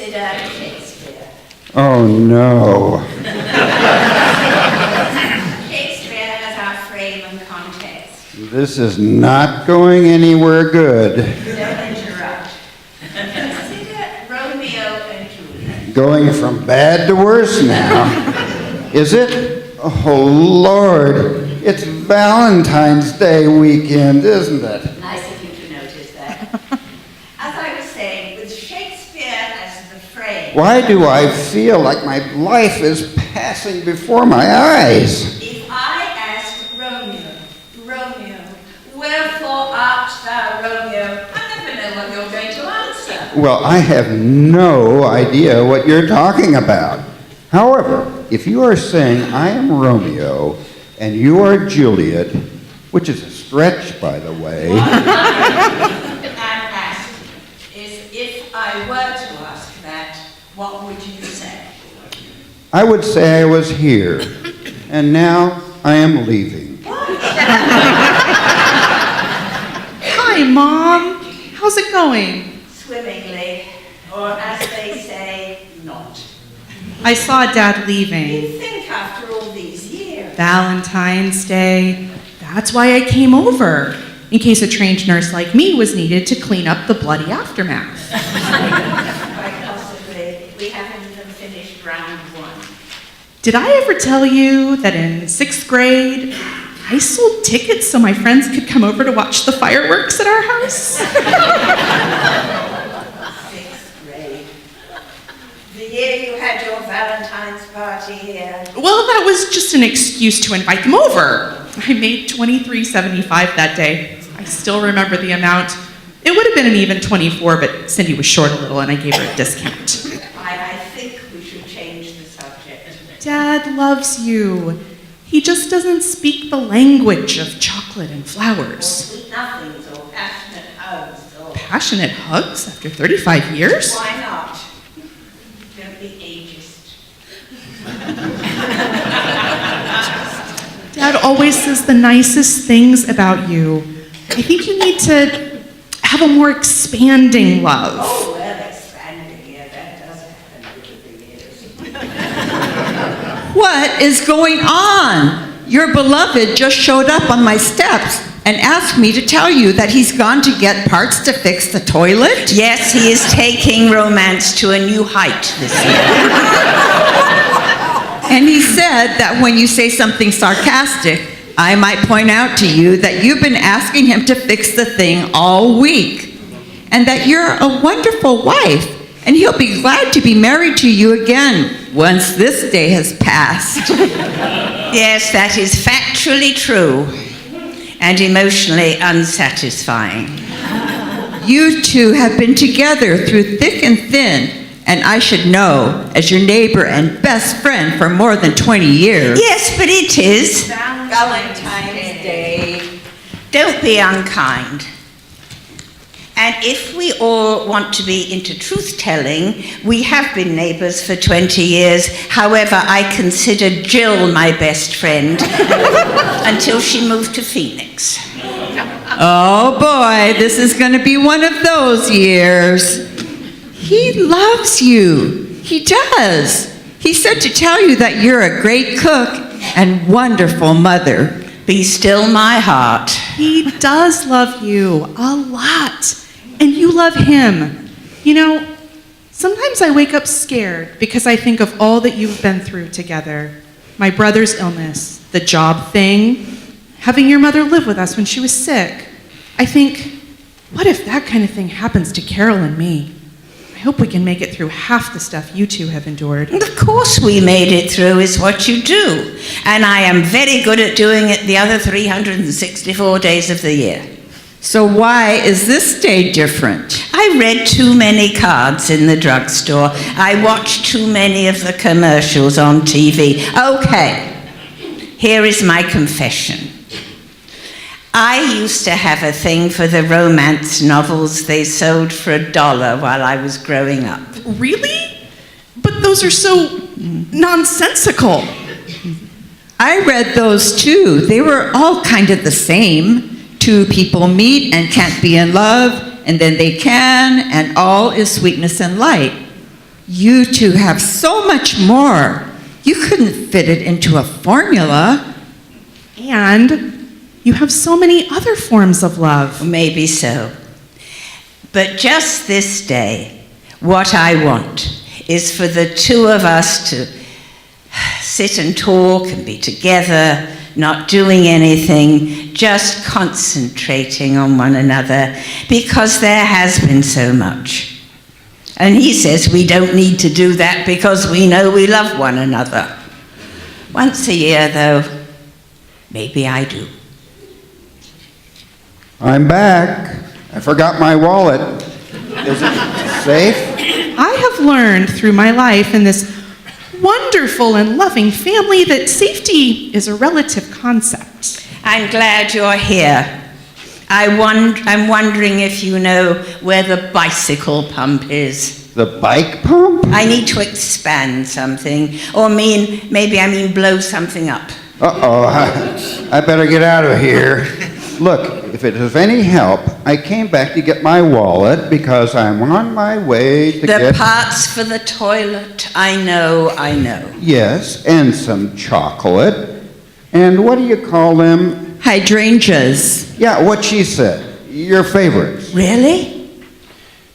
consider Shakespeare. Oh, no. Shakespeare as our frame and context. This is not going anywhere good. Don't interrupt. Consider Romeo and Juliet. Going from bad to worse now. Is it? Oh, Lord. It's Valentine's Day weekend, isn't it? Nice of you to notice that. As I was saying, with Shakespeare as the frame. Why do I feel like my life is passing before my eyes? If I ask Romeo, Romeo, wherefore art thou Romeo? I never know what you're going to answer. Well, I have no idea what you're talking about. However, if you are saying I am Romeo and you are Juliet, which is a stretch, by the way. What I'm asking is, if I were to ask that, what would you say? I would say I was here, and now I am leaving. Hi, Mom. How's it going? Swimmingly, or as they say, not. I saw Dad leaving. You'd think after all these years. Valentine's Day. That's why I came over, in case a trained nurse like me was needed to clean up the bloody aftermath. Quite possibly, we haven't even finished round one. Did I ever tell you that in 6th grade, I sold tickets so my friends could come over to watch the fireworks at our house? 6th grade. The year you had your Valentine's party here. Well, that was just an excuse to invite them over. I made $23.75 that day. I still remember the amount. It would have been an even 24, but Cindy was short a little and I gave her a discount. I think we should change the subject. Dad loves you. He just doesn't speak the language of chocolate and Or flowers. sweet nothings or passionate hugs or... Passionate hugs after 35 years? Why not? Don't be ageist. Dad always says the nicest things about you. I think you need to have a more expanding love. Oh, well, expanding, yeah, that does happen over the years. What is going on? Your beloved just showed up on my steps and asked me to tell you that he's gone to get parts to fix the toilet. Yes, he is taking romance to a new height this year. And he said that when you say something sarcastic, I might point out to you that you've been asking him to fix the thing all week, and that you're a wonderful wife, and he'll be glad to be married to you again once this day has passed. Yes, that is factually true and emotionally unsatisfying. You two have been together through thick and thin, and I should know, as your neighbor and best friend for more than 20 years. Yes, but it is Valentine's Day. Don't be unkind. And if we all want to be into truth-telling, we have been neighbors for 20 years. However, I considered Jill my best friend until she moved to Phoenix. Oh boy, this is going to be one of those years. He loves you. He does. He said to tell you that you're a great cook and wonderful mother. Be still my heart. He does love you a lot, and you love him. You know, sometimes I wake up scared because I think of all that you've been through together. My brother's illness, the job thing, having your mother live with us when she was sick. I think, what if that kind of thing happens to Carol and me? I hope we can make it through half the stuff you two have endured. Of course we made it through is what you do. And I am very good at doing it the other 364 days of the year. So why is this day different? I read too many cards in the drugstore. I watched too many of the commercials on TV. Okay, here is my confession. I used to have a thing for the romance novels they sold for $1 while I was growing up. Really? But those are so nonsensical. I read those too. They were all kind of the same. Two people meet and can't be in love, and then they can, and all is sweetness and light. You two have so much more. You couldn't fit it into a formula. And you have so many other forms of love. Maybe so. But just this day, what I want is for the two of us to sit and talk and be together, not doing anything, just concentrating on one another, because there has been so much. And he says we don't need to do that because we know we love one another. Once a year, though, maybe I do. I'm back. I forgot my wallet. Is it safe? I have learned through my life in this wonderful and loving family that safety is a relative concept. I'm glad you're here. I'm wondering if you know where the bicycle pump is. The bike pump? I need to expand something, or maybe I mean blow something up. Uh-oh, I better get out of here. Look, if it is of any help, I came back to get my wallet because I'm on my way to The get... parts for the toilet, I know. Yes, and some chocolate. And what do you call them? Hydrangeas. Yeah, what she said. Your favorites. Really?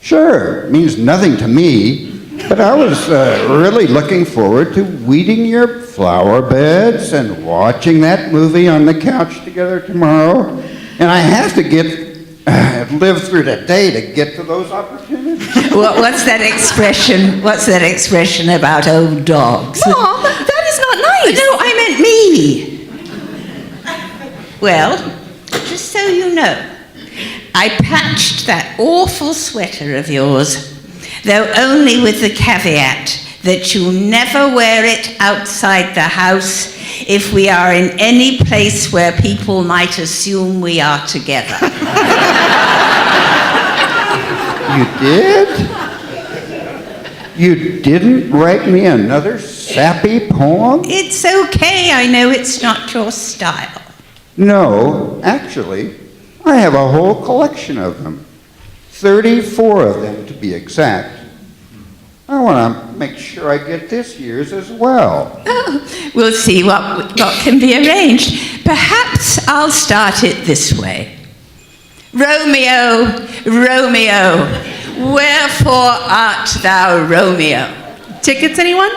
Sure, means nothing to me, but I was really looking forward to weeding your flower beds and watching that movie on the couch together tomorrow. And I have to live through the day to get to those opportunities. What's that expression? What's that expression about old dogs? Mom, that is not nice. No, I meant me. Well, just so you know, I patched that awful sweater of yours, though only with the caveat that you'll never wear it outside the house if we are in any place where people might assume we are together. You did? You didn't write me another sappy poem? It's okay, I know it's not your style. No, actually, I have a whole collection of them. 34 of them, to be exact. I want to make sure I get this year's as well. Oh, we'll see what can be arranged. Perhaps I'll start it this way. Romeo, Romeo, wherefore art thou Romeo? Tickets, anyone?